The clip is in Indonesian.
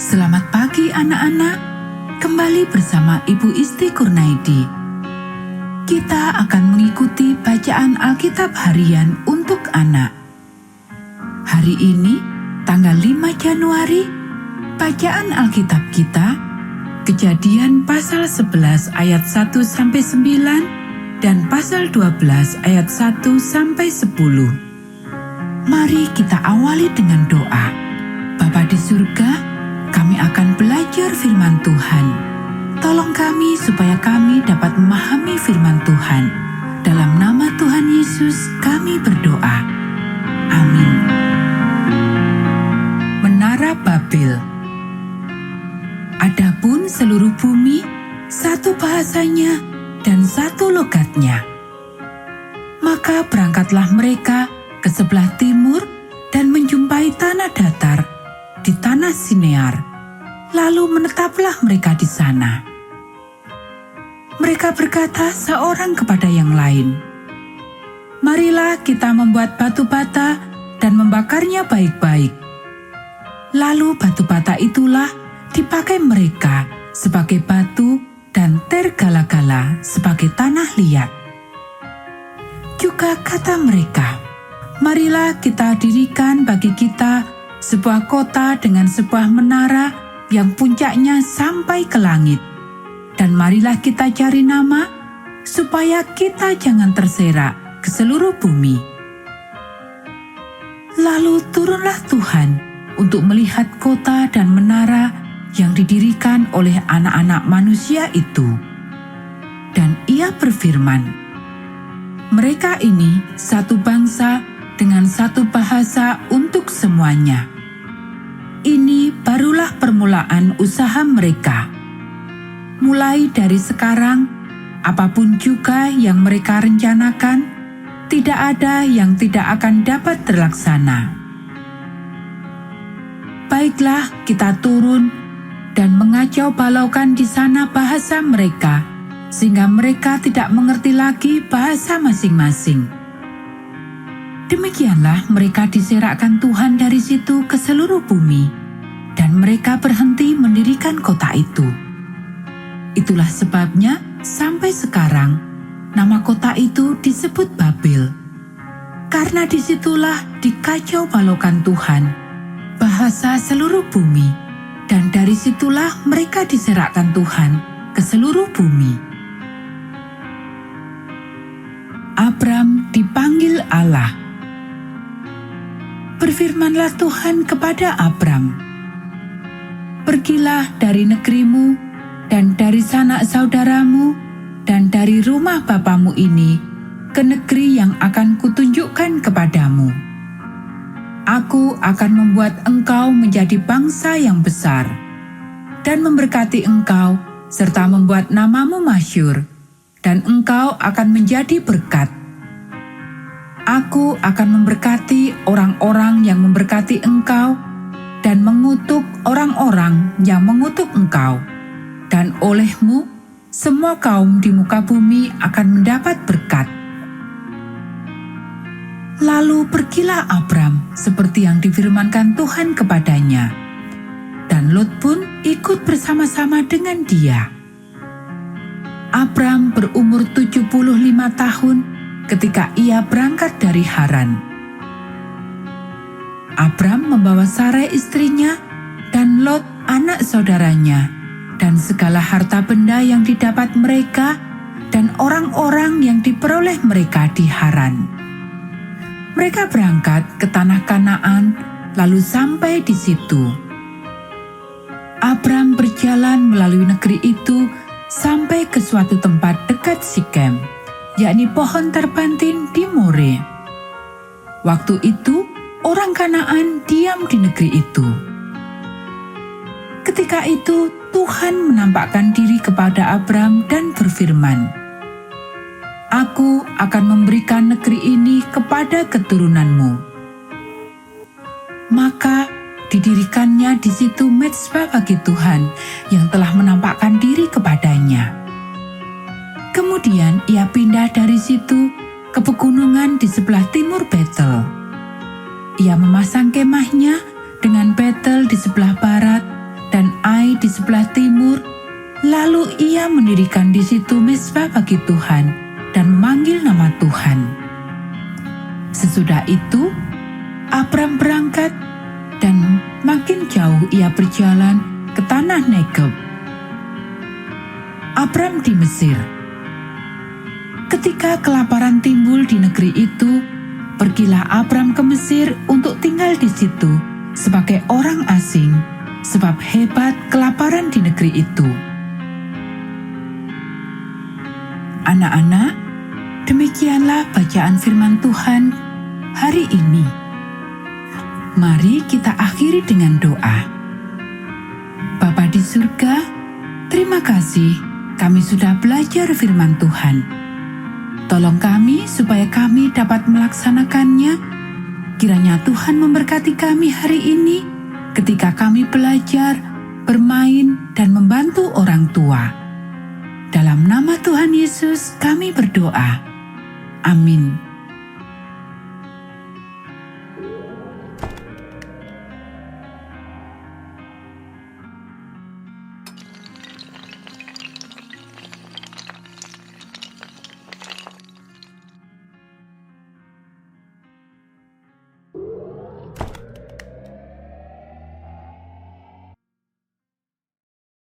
Selamat pagi anak-anak, kembali bersama Ibu Isti Kurnaidi. Kita akan mengikuti bacaan Alkitab harian untuk anak. Hari ini, tanggal 5 Januari, bacaan Alkitab kita, Kejadian pasal 11 ayat 1-9 dan pasal 12 ayat 1-10. Mari kita awali dengan doa. Bapa di surga, kami akan belajar firman Tuhan. Tolong kami supaya kami dapat memahami firman Tuhan. Dalam nama Tuhan Yesus kami berdoa. Amin. Menara Babel. Adapun seluruh bumi, satu bahasanya dan satu logatnya. Maka berangkatlah mereka ke sebelah timur dan menjumpai tanah datar di tanah Sinear, lalu menetaplah mereka di sana. Mereka berkata seorang kepada yang lain, "Marilah kita membuat batu bata dan membakarnya baik-baik." Lalu batu bata itulah dipakai mereka sebagai batu dan tergala-gala sebagai tanah liat. Juga kata mereka, "Marilah kita dirikan bagi kita sebuah kota dengan sebuah menara yang puncaknya sampai ke langit. Dan marilah kita cari nama, supaya kita jangan terserak ke seluruh bumi." Lalu turunlah Tuhan untuk melihat kota dan menara yang didirikan oleh anak-anak manusia itu. Dan ia berfirman, "Mereka ini satu bangsa dengan satu bahasa untuk semuanya. Ini barulah permulaan usaha mereka. Mulai dari sekarang, apapun juga yang mereka rencanakan, tidak ada yang tidak akan dapat terlaksana. Baiklah, kita turun dan mengacau balaukan di sana bahasa mereka, sehingga mereka tidak mengerti lagi bahasa masing-masing." Demikianlah mereka diserakkan Tuhan dari situ ke seluruh bumi, dan mereka berhenti mendirikan kota itu. Itulah sebabnya sampai sekarang nama kota itu disebut Babel, karena disitulah dikacau balaukan Tuhan, bahasa seluruh bumi, dan dari situlah mereka diserakkan Tuhan ke seluruh bumi. Abram dipanggil Allah. Berfirmanlah Tuhan kepada Abram, "Pergilah dari negerimu dan dari sanak saudaramu dan dari rumah bapamu ini ke negeri yang akan kutunjukkan kepadamu. Aku akan membuat engkau menjadi bangsa yang besar dan memberkati engkau serta membuat namamu masyhur, dan engkau akan menjadi berkat. Aku akan memberkati orang-orang yang memberkati engkau dan mengutuk orang-orang yang mengutuk engkau. Dan olehmu, semua kaum di muka bumi akan mendapat berkat." Lalu pergilah Abram seperti yang difirmankan Tuhan kepadanya. Dan Lot pun ikut bersama-sama dengan dia. Abram berumur 75 tahun ketika ia berangkat dari Haran. Abram membawa Sarai istrinya dan Lot anak saudaranya dan segala harta benda yang didapat mereka dan orang-orang yang diperoleh mereka di Haran. Mereka berangkat ke tanah Kanaan lalu sampai di situ. Abram berjalan melalui negeri itu sampai ke suatu tempat dekat Sikem, yakni pohon terpantin di More. Waktu itu, orang Kanaan diam di negeri itu. Ketika itu, Tuhan menampakkan diri kepada Abram dan berfirman, "Aku akan memberikan negeri ini kepada keturunanmu." Maka didirikannya di situ mezbah bagi Tuhan yang telah menampakkan diri kepadanya. Kemudian ia pindah dari situ ke pegunungan di sebelah timur Betel. Ia memasang kemahnya dengan Betel di sebelah barat dan di sebelah timur. Lalu ia mendirikan di situ mezbah bagi Tuhan dan memanggil nama Tuhan. Sesudah itu, Abram berangkat dan makin jauh ia berjalan ke tanah Negeb. Abram di Mesir. Ketika kelaparan timbul di negeri itu, pergilah Abram ke Mesir untuk tinggal di situ sebagai orang asing, sebab hebat kelaparan di negeri itu. Anak-anak, demikianlah bacaan firman Tuhan hari ini. Mari kita akhiri dengan doa. Bapa di surga, terima kasih kami sudah belajar firman Tuhan. Tolong kami supaya kami dapat melaksanakannya. Kiranya Tuhan memberkati kami hari ini ketika kami belajar, bermain, dan membantu orang tua. Dalam nama Tuhan Yesus kami berdoa. Amin.